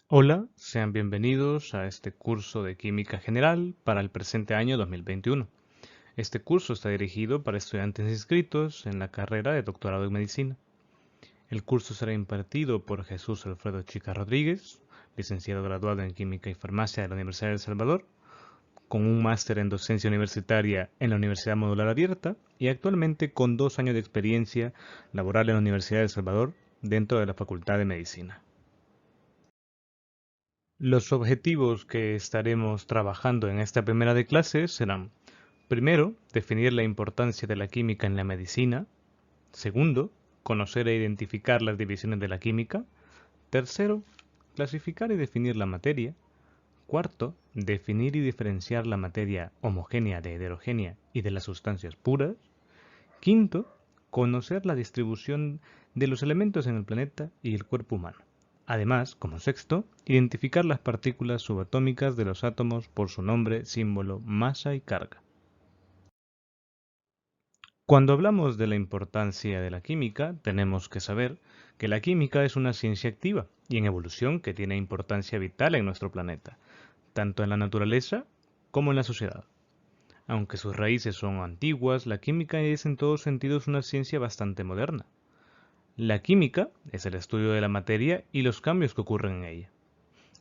Hola, sean bienvenidos a este curso de Química General para el presente año 2021. Este curso está dirigido para estudiantes inscritos en la carrera de doctorado en medicina. El curso será impartido por Jesús Alfredo Chica Rodríguez, licenciado graduado en Química y Farmacia de la Universidad de El Salvador, con un máster en docencia universitaria en la Universidad Modular Abierta y actualmente con 2 años de experiencia laboral en la Universidad de El Salvador dentro de la Facultad de Medicina. Los objetivos que estaremos trabajando en esta primera de clases serán: primero, definir la importancia de la química en la medicina; segundo, conocer e identificar las divisiones de la química; tercero, clasificar y definir la materia; cuarto, definir y diferenciar la materia homogénea de heterogénea y de las sustancias puras; quinto, conocer la distribución de los elementos en el planeta y el cuerpo humano. Además, como sexto, identificar las partículas subatómicas de los átomos por su nombre, símbolo, masa y carga. Cuando hablamos de la importancia de la química, tenemos que saber que la química es una ciencia activa y en evolución que tiene importancia vital en nuestro planeta, tanto en la naturaleza como en la sociedad. Aunque sus raíces son antiguas, la química es en todos sentidos una ciencia bastante moderna. La química es el estudio de la materia y los cambios que ocurren en ella.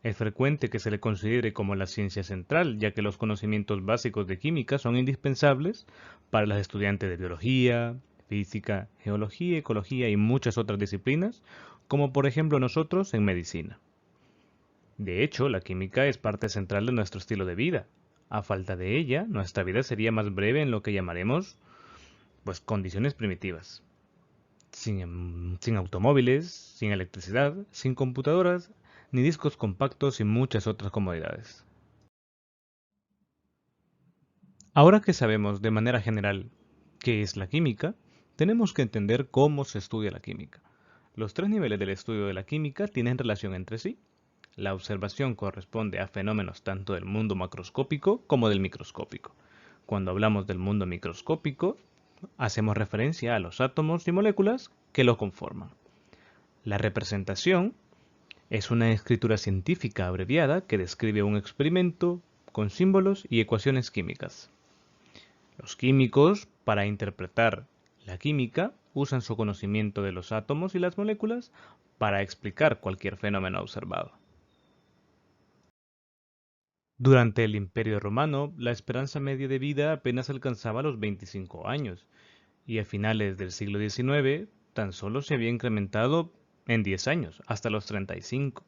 Es frecuente que se le considere como la ciencia central, ya que los conocimientos básicos de química son indispensables para los estudiantes de biología, física, geología, ecología y muchas otras disciplinas, como por ejemplo nosotros en medicina. De hecho, la química es parte central de nuestro estilo de vida. A falta de ella, nuestra vida sería más breve en lo que llamaremos, condiciones primitivas. Sin automóviles, sin electricidad, sin computadoras, ni discos compactos y muchas otras comodidades. Ahora que sabemos de manera general qué es la química, tenemos que entender cómo se estudia la química. Los tres niveles del estudio de la química tienen relación entre sí. La observación corresponde a fenómenos tanto del mundo macroscópico como del microscópico. Cuando hablamos del mundo microscópico, hacemos referencia a los átomos y moléculas que lo conforman. La representación es una escritura científica abreviada que describe un experimento con símbolos y ecuaciones químicas. Los químicos, para interpretar la química, usan su conocimiento de los átomos y las moléculas para explicar cualquier fenómeno observado. Durante el Imperio Romano, la esperanza media de vida apenas alcanzaba los 25 años, y a finales del siglo XIX tan solo se había incrementado en 10 años, hasta los 35.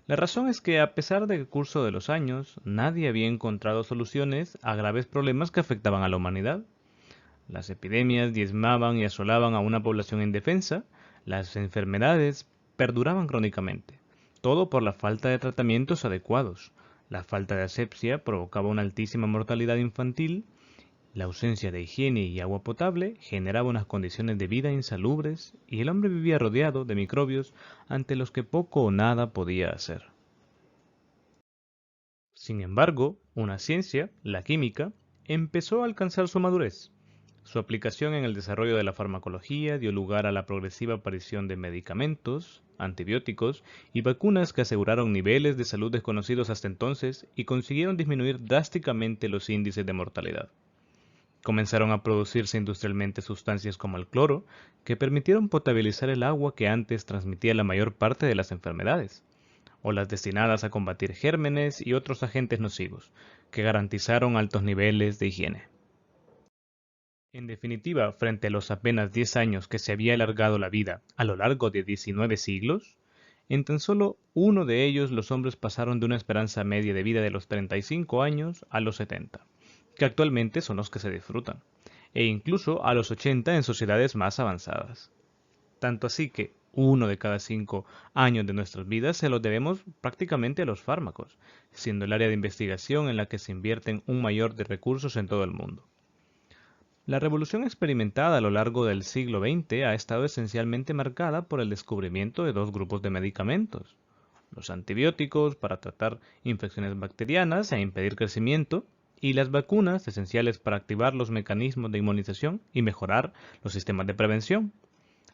La razón es que, a pesar del curso de los años, nadie había encontrado soluciones a graves problemas que afectaban a la humanidad. Las epidemias diezmaban y asolaban a una población indefensa, las enfermedades perduraban crónicamente, todo por la falta de tratamientos adecuados. La falta de asepsia provocaba una altísima mortalidad infantil, la ausencia de higiene y agua potable generaba unas condiciones de vida insalubres y el hombre vivía rodeado de microbios ante los que poco o nada podía hacer. Sin embargo, una ciencia, la química, empezó a alcanzar su madurez. Su aplicación en el desarrollo de la farmacología dio lugar a la progresiva aparición de medicamentos, antibióticos y vacunas que aseguraron niveles de salud desconocidos hasta entonces y consiguieron disminuir drásticamente los índices de mortalidad. Comenzaron a producirse industrialmente sustancias como el cloro, que permitieron potabilizar el agua que antes transmitía la mayor parte de las enfermedades, o las destinadas a combatir gérmenes y otros agentes nocivos, que garantizaron altos niveles de higiene. En definitiva, frente a los apenas 10 años que se había alargado la vida a lo largo de 19 siglos, en tan solo uno de ellos los hombres pasaron de una esperanza media de vida de los 35 años a los 70, que actualmente son los que se disfrutan, e incluso a los 80 en sociedades más avanzadas. Tanto así que 1 de cada 5 años de nuestras vidas se los debemos prácticamente a los fármacos, siendo el área de investigación en la que se invierten un mayor de recursos en todo el mundo. La revolución experimentada a lo largo del siglo XX ha estado esencialmente marcada por el descubrimiento de dos grupos de medicamentos: los antibióticos para tratar infecciones bacterianas e impedir crecimiento, y las vacunas esenciales para activar los mecanismos de inmunización y mejorar los sistemas de prevención.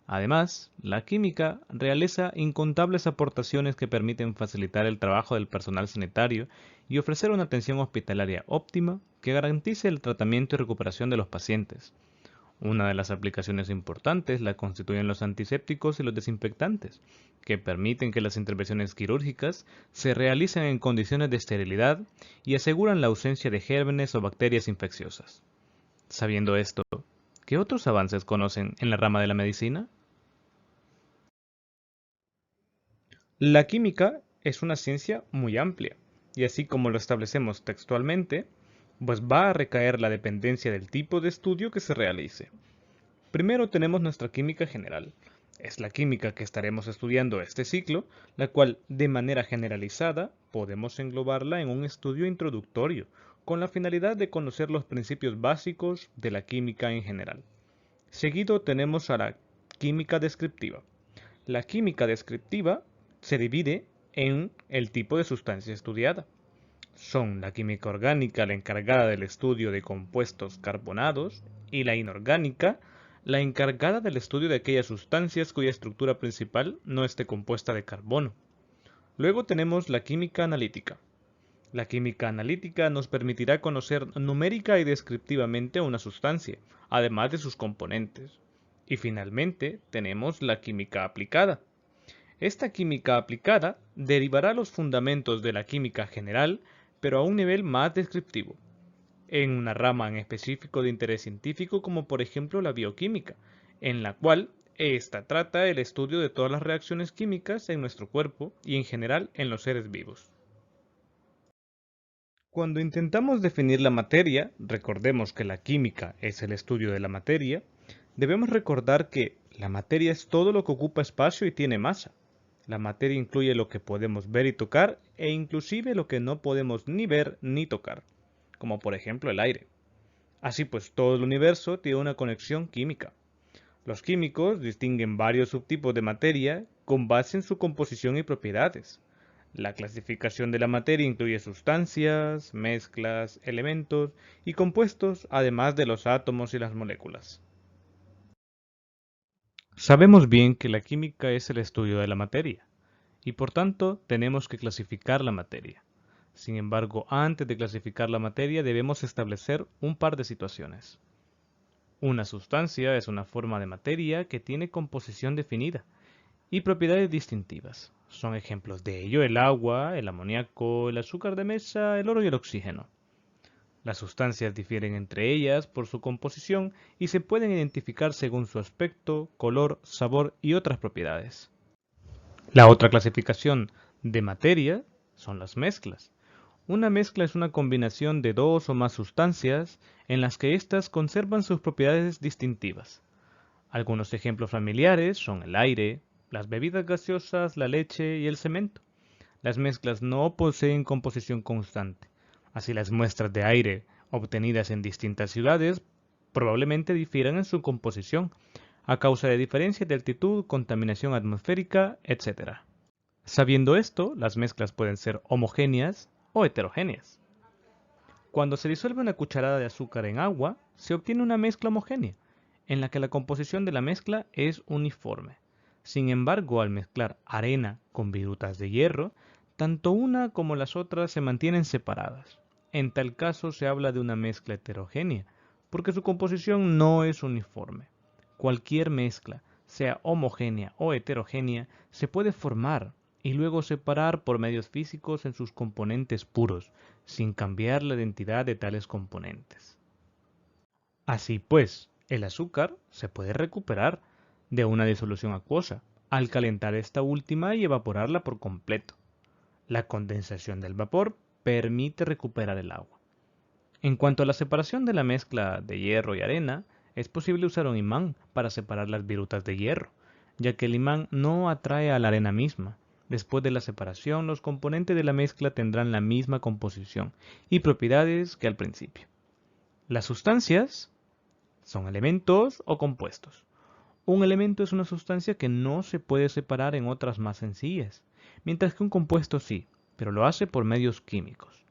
Además, la química realiza incontables aportaciones que permiten facilitar el trabajo del personal sanitario y ofrecer una atención hospitalaria óptima que garantice el tratamiento y recuperación de los pacientes. Una de las aplicaciones importantes la constituyen los antisépticos y los desinfectantes, que permiten que las intervenciones quirúrgicas se realicen en condiciones de esterilidad y aseguran la ausencia de gérmenes o bacterias infecciosas. Sabiendo esto, ¿qué otros avances conocen en la rama de la medicina? La química es una ciencia muy amplia, y así como lo establecemos textualmente, pues va a recaer la dependencia del tipo de estudio que se realice. Primero tenemos nuestra química general. Es la química que estaremos estudiando este ciclo, la cual de manera generalizada podemos englobarla en un estudio introductorio, con la finalidad de conocer los principios básicos de la química en general. Seguido tenemos a la química descriptiva. La química descriptiva se divide en el tipo de sustancia estudiada. Son la química orgánica la encargada del estudio de compuestos carbonados y la inorgánica la encargada del estudio de aquellas sustancias cuya estructura principal no esté compuesta de carbono. Luego tenemos la química analítica. La química analítica nos permitirá conocer numérica y descriptivamente una sustancia, además de sus componentes. Y finalmente tenemos la química aplicada. Esta química aplicada derivará los fundamentos de la química general, pero a un nivel más descriptivo, en una rama en específico de interés científico como por ejemplo la bioquímica, en la cual ésta trata el estudio de todas las reacciones químicas en nuestro cuerpo y en general en los seres vivos. Cuando intentamos definir la materia, recordemos que la química es el estudio de la materia, debemos recordar que la materia es todo lo que ocupa espacio y tiene masa. La materia incluye lo que podemos ver y tocar e inclusive lo que no podemos ni ver ni tocar, como por ejemplo el aire. Así pues, todo el universo tiene una conexión química. Los químicos distinguen varios subtipos de materia con base en su composición y propiedades. La clasificación de la materia incluye sustancias, mezclas, elementos y compuestos, además de los átomos y las moléculas. Sabemos bien que la química es el estudio de la materia, y por tanto tenemos que clasificar la materia. Sin embargo, antes de clasificar la materia debemos establecer un par de situaciones. Una sustancia es una forma de materia que tiene composición definida y propiedades distintivas. Son ejemplos de ello el agua, el amoníaco, el azúcar de mesa, el oro y el oxígeno. Las sustancias difieren entre ellas por su composición y se pueden identificar según su aspecto, color, sabor y otras propiedades. La otra clasificación de materia son las mezclas. Una mezcla es una combinación de dos o más sustancias en las que éstas conservan sus propiedades distintivas. Algunos ejemplos familiares son el aire, las bebidas gaseosas, la leche y el cemento. Las mezclas no poseen composición constante. Así las muestras de aire obtenidas en distintas ciudades probablemente difieran en su composición, a causa de diferencias de altitud, contaminación atmosférica, etc. Sabiendo esto, las mezclas pueden ser homogéneas o heterogéneas. Cuando se disuelve una cucharada de azúcar en agua, se obtiene una mezcla homogénea, en la que la composición de la mezcla es uniforme. Sin embargo, al mezclar arena con virutas de hierro, tanto una como las otras se mantienen separadas. En tal caso se habla de una mezcla heterogénea, porque su composición no es uniforme. Cualquier mezcla, sea homogénea o heterogénea, se puede formar y luego separar por medios físicos en sus componentes puros, sin cambiar la identidad de tales componentes. Así pues, el azúcar se puede recuperar de una disolución acuosa al calentar esta última y evaporarla por completo. La condensación del vapor permite recuperar el agua. En cuanto a la separación de la mezcla de hierro y arena, es posible usar un imán para separar las virutas de hierro, ya que el imán no atrae a la arena misma. Después de la separación, los componentes de la mezcla tendrán la misma composición y propiedades que al principio. Las sustancias son elementos o compuestos. Un elemento es una sustancia que no se puede separar en otras más sencillas, mientras que un compuesto sí, pero lo hace por medios químicos.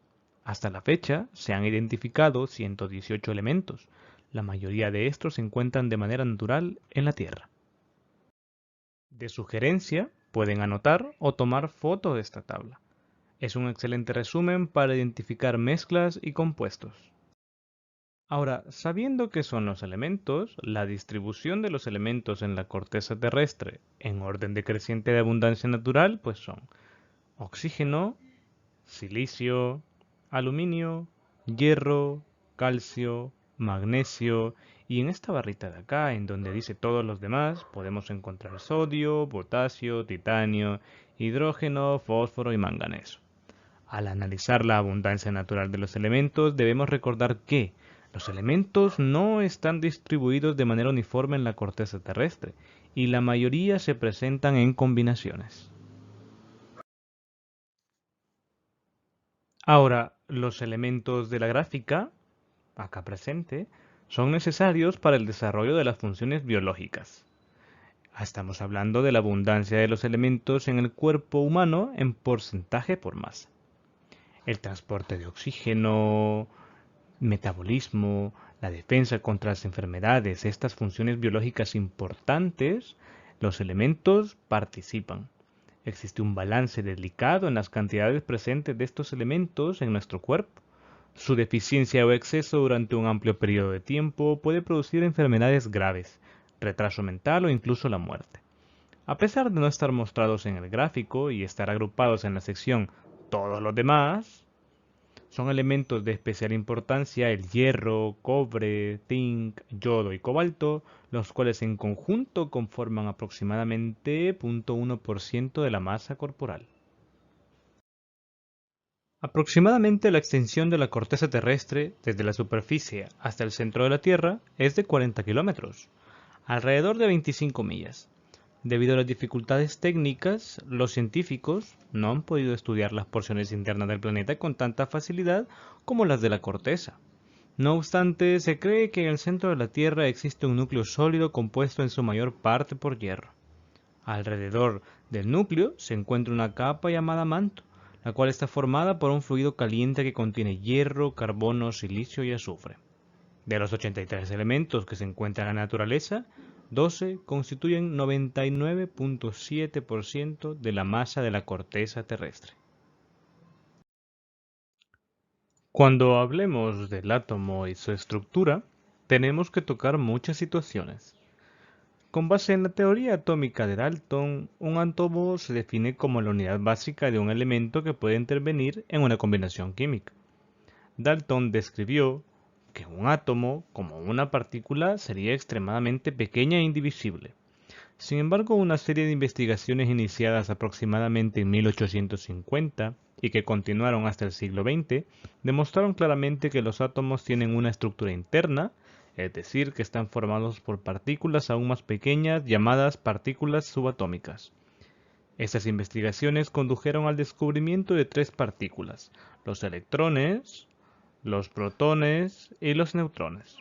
Hasta la fecha se han identificado 118 elementos. La mayoría de estos se encuentran de manera natural en la Tierra. De sugerencia, pueden anotar o tomar foto de esta tabla. Es un excelente resumen para identificar mezclas y compuestos. Ahora, sabiendo qué son los elementos, la distribución de los elementos en la corteza terrestre en orden decreciente de abundancia natural, pues son oxígeno, silicio, aluminio, hierro, calcio, magnesio, y en esta barrita de acá, en donde dice todos los demás, podemos encontrar sodio, potasio, titanio, hidrógeno, fósforo y manganeso. Al analizar la abundancia natural de los elementos, debemos recordar que los elementos no están distribuidos de manera uniforme en la corteza terrestre, y la mayoría se presentan en combinaciones. Ahora, los elementos de la gráfica, acá presente, son necesarios para el desarrollo de las funciones biológicas. Estamos hablando de la abundancia de los elementos en el cuerpo humano en porcentaje por masa. El transporte de oxígeno, metabolismo, la defensa contra las enfermedades, estas funciones biológicas importantes, los elementos participan. Existe un balance delicado en las cantidades presentes de estos elementos en nuestro cuerpo. Su deficiencia o exceso durante un amplio periodo de tiempo puede producir enfermedades graves, retraso mental o incluso la muerte. A pesar de no estar mostrados en el gráfico y estar agrupados en la sección Todos los demás, son elementos de especial importancia el hierro, cobre, zinc, yodo y cobalto, los cuales en conjunto conforman aproximadamente 0,1% de la masa corporal. Aproximadamente la extensión de la corteza terrestre desde la superficie hasta el centro de la Tierra es de 40 kilómetros, alrededor de 25 millas. Debido a las dificultades técnicas, los científicos no han podido estudiar las porciones internas del planeta con tanta facilidad como las de la corteza. No obstante, se cree que en el centro de la Tierra existe un núcleo sólido compuesto en su mayor parte por hierro. Alrededor del núcleo se encuentra una capa llamada manto, la cual está formada por un fluido caliente que contiene hierro, carbono, silicio y azufre. De los 83 elementos que se encuentran en la naturaleza, 12 constituyen 99,7% de la masa de la corteza terrestre. Cuando hablemos del átomo y su estructura, tenemos que tocar muchas situaciones. Con base en la teoría atómica de Dalton, un átomo se define como la unidad básica de un elemento que puede intervenir en una combinación química. Dalton describió que un átomo, como una partícula, sería extremadamente pequeña e indivisible. Sin embargo, una serie de investigaciones iniciadas aproximadamente en 1850 y que continuaron hasta el siglo XX demostraron claramente que los átomos tienen una estructura interna, es decir, que están formados por partículas aún más pequeñas llamadas partículas subatómicas. Estas investigaciones condujeron al descubrimiento de tres partículas, los electrones, los protones y los neutrones.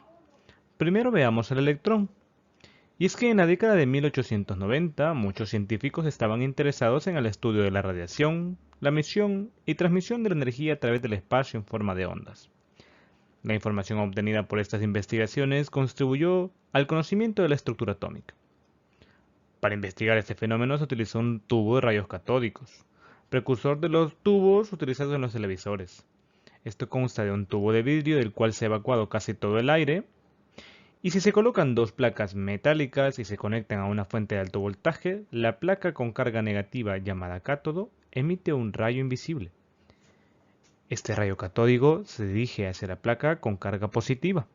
Primero veamos el electrón. Y es que en la década de 1890 muchos científicos estaban interesados en el estudio de la radiación, la emisión y transmisión de la energía a través del espacio en forma de ondas. La información obtenida por estas investigaciones contribuyó al conocimiento de la estructura atómica. Para investigar este fenómeno se utilizó un tubo de rayos catódicos, precursor de los tubos utilizados en los televisores. Esto consta de un tubo de vidrio del cual se ha evacuado casi todo el aire, y si se colocan dos placas metálicas y se conectan a una fuente de alto voltaje, la placa con carga negativa llamada cátodo emite un rayo invisible. Este rayo catódico se dirige hacia la placa con carga positiva,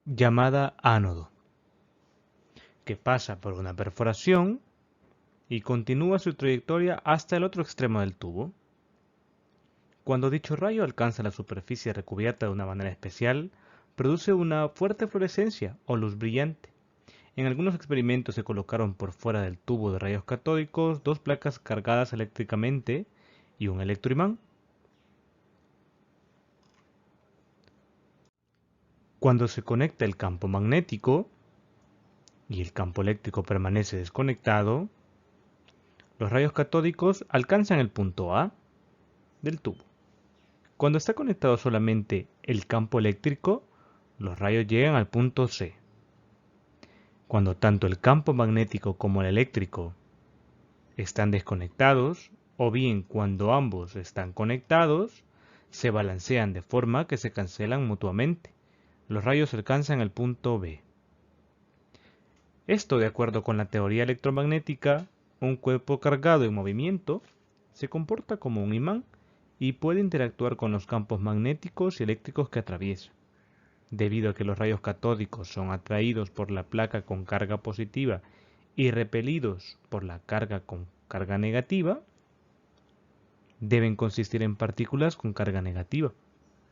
llamada ánodo, que pasa por una perforación y continúa su trayectoria hasta el otro extremo del tubo. Cuando dicho rayo alcanza la superficie recubierta de una manera especial, produce una fuerte fluorescencia o luz brillante. En algunos experimentos se colocaron por fuera del tubo de rayos catódicos dos placas cargadas eléctricamente y un electroimán. Cuando se conecta el campo magnético y el campo eléctrico permanece desconectado, los rayos catódicos alcanzan el punto A del tubo. Cuando está conectado solamente el campo eléctrico, los rayos llegan al punto C. Cuando tanto el campo magnético como el eléctrico están desconectados, o bien cuando ambos están conectados, se balancean de forma que se cancelan mutuamente. Los rayos alcanzan el punto B. Esto, de acuerdo con la teoría electromagnética, un cuerpo cargado en movimiento se comporta como un imán y puede interactuar con los campos magnéticos y eléctricos que atraviesa. Debido a que los rayos catódicos son atraídos por la placa con carga positiva y repelidos por la carga con carga negativa, deben consistir en partículas con carga negativa.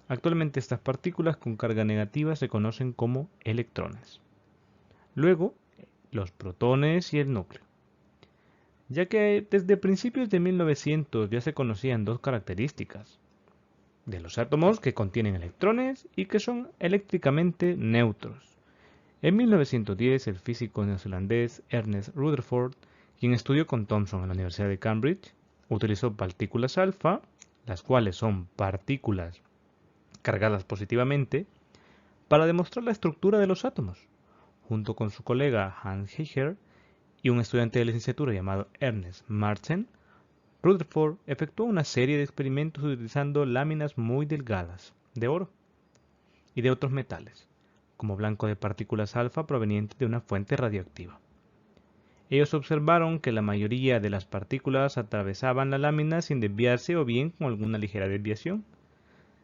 Actualmente estas partículas con carga negativa se conocen como electrones. Luego, los protones y el núcleo. Ya que desde principios de 1900 ya se conocían dos características de los átomos que contienen electrones y que son eléctricamente neutros. En 1910, el físico neozelandés Ernest Rutherford, quien estudió con Thomson en la Universidad de Cambridge, utilizó partículas alfa, las cuales son partículas cargadas positivamente, para demostrar la estructura de los átomos. Junto con su colega Hans Heiger y un estudiante de licenciatura llamado Ernest Marten, Rutherford efectuó una serie de experimentos utilizando láminas muy delgadas de oro y de otros metales, como blanco de partículas alfa provenientes de una fuente radioactiva. Ellos observaron que la mayoría de las partículas atravesaban la lámina sin desviarse o bien con alguna ligera desviación.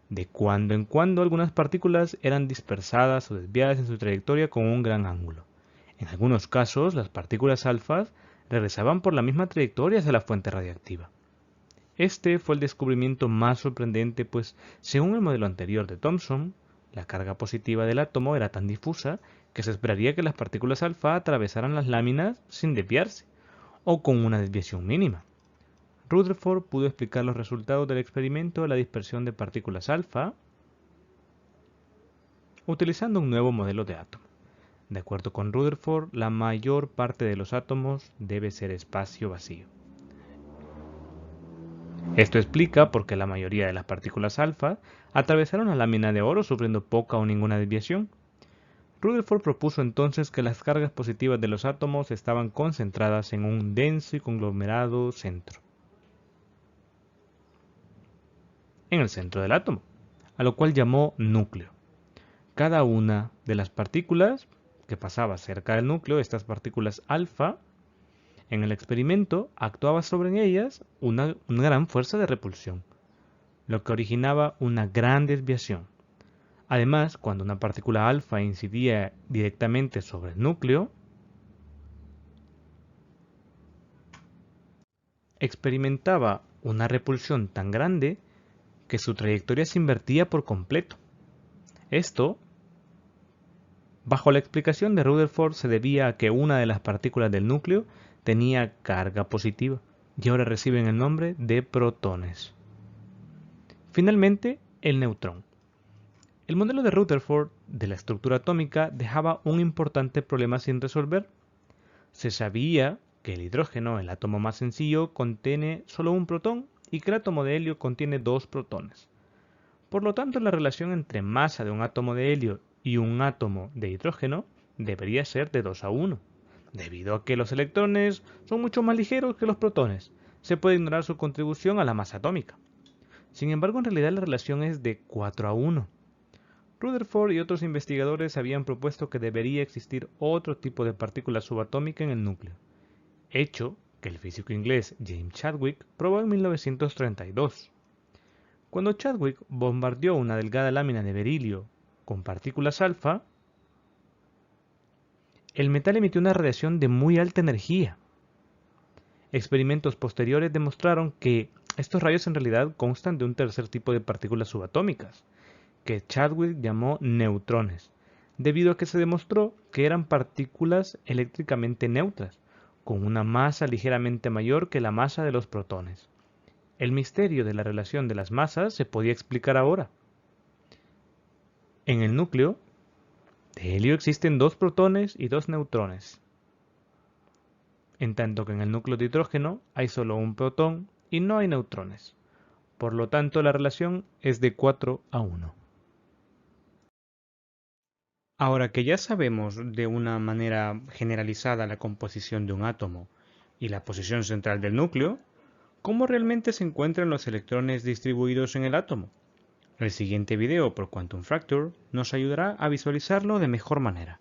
De cuando en cuando algunas partículas eran dispersadas o desviadas en su trayectoria con un gran ángulo. En algunos casos, las partículas alfas regresaban por la misma trayectoria hacia la fuente radiactiva. Este fue el descubrimiento más sorprendente, pues, según el modelo anterior de Thomson, la carga positiva del átomo era tan difusa que se esperaría que las partículas alfa atravesaran las láminas sin desviarse, o con una desviación mínima. Rutherford pudo explicar los resultados del experimento de la dispersión de partículas alfa utilizando un nuevo modelo de átomo. De acuerdo con Rutherford, la mayor parte de los átomos debe ser espacio vacío. Esto explica por qué la mayoría de las partículas alfa atravesaron la lámina de oro sufriendo poca o ninguna desviación. Rutherford propuso entonces que las cargas positivas de los átomos estaban concentradas en un denso y conglomerado centro, en el centro del átomo, a lo cual llamó núcleo. Cada una de las partículas que pasaba cerca del núcleo, estas partículas alfa, en el experimento actuaba sobre ellas una gran fuerza de repulsión, lo que originaba una gran desviación. Además, cuando una partícula alfa incidía directamente sobre el núcleo, experimentaba una repulsión tan grande que su trayectoria se invertía por completo. Esto, bajo la explicación de Rutherford, se debía a que una de las partículas del núcleo tenía carga positiva y ahora reciben el nombre de protones. Finalmente, el neutrón. El modelo de Rutherford de la estructura atómica dejaba un importante problema sin resolver. Se sabía que el hidrógeno, el átomo más sencillo, contiene solo un protón y que el átomo de helio contiene dos protones. Por lo tanto, la relación entre masa de un átomo de helio y un átomo de hidrógeno debería ser de 2 a 1. Debido a que los electrones son mucho más ligeros que los protones, se puede ignorar su contribución a la masa atómica. Sin embargo, en realidad la relación es de 4 a 1. Rutherford y otros investigadores habían propuesto que debería existir otro tipo de partícula subatómica en el núcleo, hecho que el físico inglés James Chadwick probó en 1932. Cuando Chadwick bombardeó una delgada lámina de berilio con partículas alfa, el metal emitió una radiación de muy alta energía. Experimentos posteriores demostraron que estos rayos en realidad constan de un tercer tipo de partículas subatómicas, que Chadwick llamó neutrones, debido a que se demostró que eran partículas eléctricamente neutras, con una masa ligeramente mayor que la masa de los protones. El misterio de la relación de las masas se podía explicar ahora. En el núcleo de helio existen dos protones y dos neutrones, en tanto que en el núcleo de hidrógeno hay solo un protón y no hay neutrones. Por lo tanto, la relación es de 4 a 1. Ahora que ya sabemos de una manera generalizada la composición de un átomo y la posición central del núcleo, ¿cómo realmente se encuentran los electrones distribuidos en el átomo? El siguiente video por Quantum Fracture nos ayudará a visualizarlo de mejor manera.